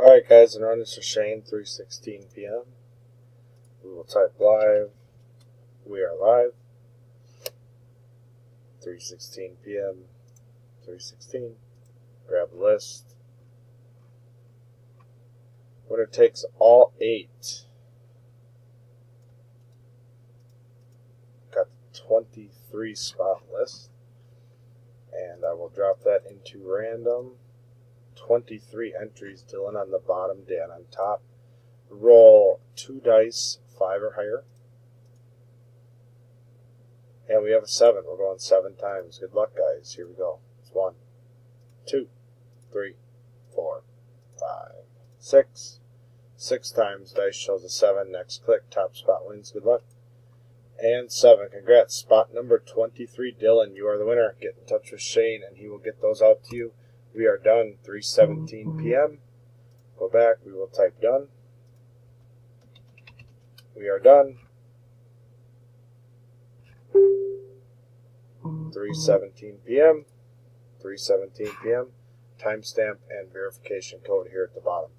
Alright guys, and run this for Shane, 3:16 p.m. We will type live. We are live. 3:16 p.m. 3:16. Grab a list. Winner takes all 8. Got the 23 spot list. And I will drop that into random. 23 entries, Dylan on the bottom, Dan on top. Roll 2 dice, 5 or higher. And we have a 7. We're going 7 times. Good luck, guys. Here we go. It's 1, 2, 3, 4, 5, 6. 6 times. Dice shows a 7. Next click. Top spot wins. Good luck. And 7. Congrats. Spot number 23, Dylan. You are the winner. Get in touch with Shane, and he will get those out to you. We are done. 3:17 p.m. Go back. We will type done. We are done. 3:17 p.m. 3:17 p.m. Timestamp and verification code here at the bottom.